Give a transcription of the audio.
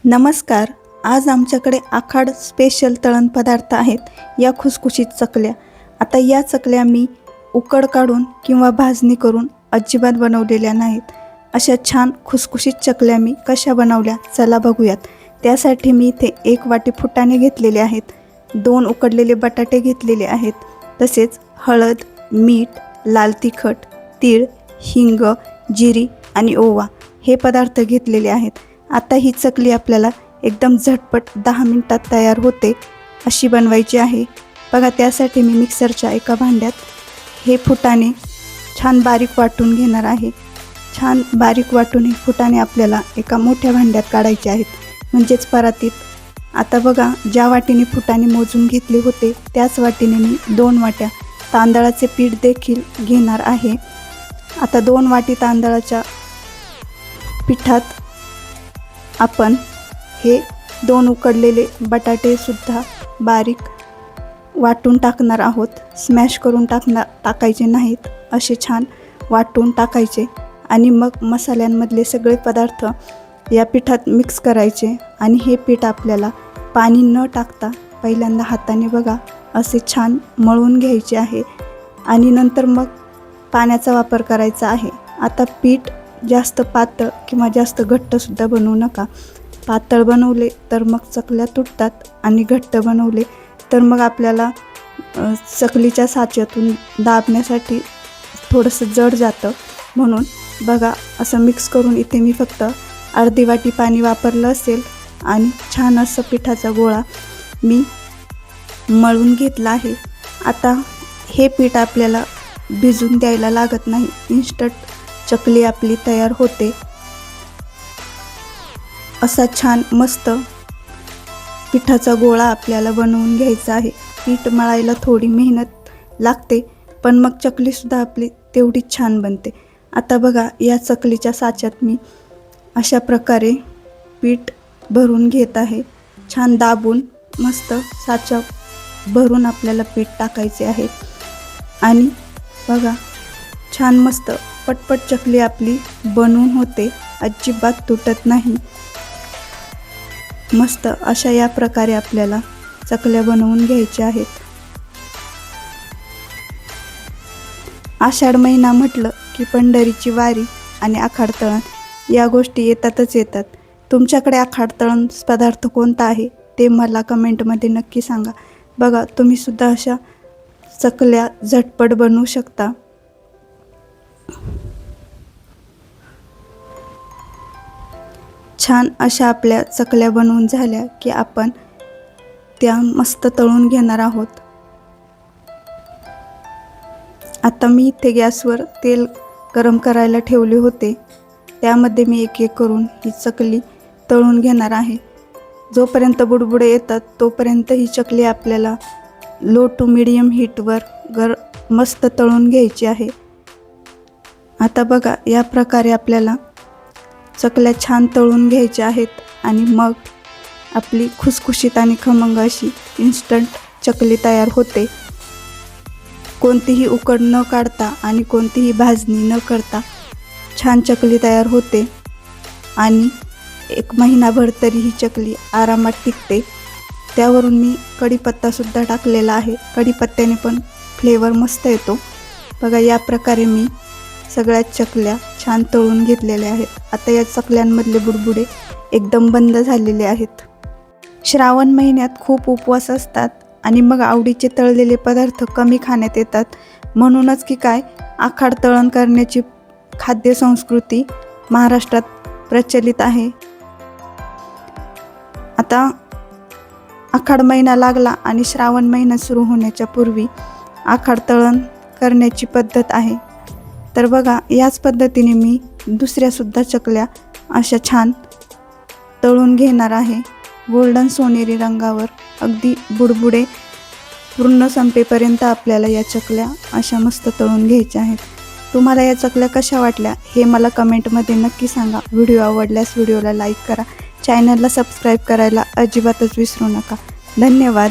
नमस्कार, आज आमच्याकडे आखाड स्पेशल तळण पदार्थ आहेत या खुसखुशीत चकल्या। आता या चकल्या मी उकड काढून किंवा भाजणी करून अजिबात बनवलेल्या नाहीत। अशा छान खुसखुशीत चकल्या मी कशा बनवल्या चला बघूयात। त्यासाठी मी इथे 1 वाटी फुटाणे घेतलेले आहेत, 2 उकडलेले बटाटे घेतलेले आहेत, तसेच हळद, मीठ, लाल तिखट, तीळ, हिंग, जिरी आणि ओवा हे पदार्थ घेतलेले आहेत। आता ही चकली आपल्याला एकदम झटपट 10 मिनिटात तयार होते अशी बनवायची आहे। बघा, त्यासाठी मी मिक्सरच्या एका भांड्यात हे फुटाणे छान बारीक वाटून घेणार आहे। छान बारीक वाटून हे फुटाणे आपल्याला एका मोठ्या भांड्यात काढायचे आहेत, म्हणजेच परातीत। आता बघा, ज्या वाटीने फुटाणे मोजून घेतले होते त्याच वाटीने मी 2 वाट्या तांदळाचे पीठ देखील घेणार आहे। आता 2 वाटी तांदळाच्या पिठात आपण हे 2 उकडलेले बटाटे सुद्धा बारीक वाटून टाकणार आहोत। स्मॅश करून टाकायचे नाहीत, असे छान वाटून टाकायचे आणि मग मसाल्यांमधले सगळे पदार्थ या पिठात मिक्स करायचे। आणि हे पीठ आपल्याला पाणी न टाकता पहिल्यांदा हाताने बघा असे छान मळून घ्यायचे आहे आणि नंतर मग पाण्याचा वापर करायचा आहे। आता पीठ जास्त पातळ किंवा जास्त घट्ट सुद्धा बनवू नका। पातळ बनवले तर मग चकल्या तुटतात आणि घट्ट बनवले तर मग आपल्याला चकलीच्या साच्यातून दाबण्यासाठी थोडंसं जड जातं। म्हणून बघा, असं मिक्स करून इथे मी फक्त अर्धी वाटी पाणी वापरलं असेल आणि छान असं पिठाचा गोळा मी मळून घेतला आहे। आता हे पीठ आपल्याला भिजून द्यायला लागत नाही, इन्स्टंट चकली आपली तयार होते। असा छान मस्त पिठाचा गोळा आपल्याला बनवून घ्यायचा आहे। पीठ मळायला थोडी मेहनत लागते, पण मग चकलीसुद्धा आपली तेवढीच छान बनते। आता बघा, या चकलीच्या साच्यात मी अशा प्रकारे पीठ भरून घेत आहे। छान दाबून मस्त साचा भरून आपल्याला पीठ टाकायचे आहे आणि बघा, छान मस्त पटपट चकली आपली बनवून होते, अजिबात तुटत नाही। मस्त अशा या प्रकारे आपल्याला चकल्या बनवून घ्यायच्या आहेत। आषाढ महिना म्हटलं की पंढरीची वारी आणि आखाड तळण या गोष्टी येतातच येतात। तुमच्याकडे आखाड तळण पदार्थ कोणता आहे ते मला कमेंटमध्ये नक्की सांगा। बघा, तुम्ही सुद्धा अशा चकल्या झटपट बनवू शकता। छान अशा आपल्या चकल्या बनवून झाल्या की आपण त्या मस्त तळून घेणार आहोत। आता मी इथे गॅसवर तेल गरम करायला ठेवले होते, त्यामध्ये मी एक एक करून ही चकली तळून घेणार आहे। जोपर्यंत बुडबुडे येतात तोपर्यंत ही चकली आपल्याला लो टू मीडियम हीटवर मस्त तळून घ्यायची आहे। आता बघा, या प्रकारे आपल्याला चकल्या छान तळून घ्यायच्या आहेत आणि मग आपली खुसखुशीत आणि खमंग अशी इन्स्टंट चकली तयार होते। कोणतीही उकड न काढता आणि कोणतीही भाजणी न करता छान चकली तयार होते आणि 1 महिनाभर तरी ही चकली आरामात टिकते। त्यावरून मी कढीपत्तासुद्धा टाकलेला आहे, कढीपत्त्याने पण फ्लेवर मस्त येतो। बघा, या प्रकारे मी सगळ्या चकल्या छान तळून घेतलेल्या आहेत। आता या चकल्यांमधले बुडबुडे एकदम बंद झालेले आहेत। श्रावण महिन्यात खूप उपवास असतात आणि मग आवडीचे तळलेले पदार्थ कमी खाण्यात येतात, म्हणूनच की काय आखाड तळण करण्याची खाद्य संस्कृती महाराष्ट्रात प्रचलित आहे। आता आखाड महिना लागला आणि श्रावण महिना सुरू होण्याच्या पूर्वी आखाड तळण करण्याची पद्धत आहे। तर बघा, याच पद्धतीने मी दुसऱ्यासुद्धा चकल्या अशा छान तळून घेणार आहे। गोल्डन सोनेरी रंगावर अगदी बुडबुडे पूर्ण संपेपर्यंत आपल्याला या चकल्या अशा मस्त तळून घ्यायच्या आहेत। तुम्हाला या चकल्या कशा वाटल्या हे मला कमेंटमध्ये नक्की सांगा। व्हिडिओ आवडल्यास व्हिडिओला लाईक करा, चॅनलला सबस्क्राईब करायला अजिबातच विसरू नका। धन्यवाद।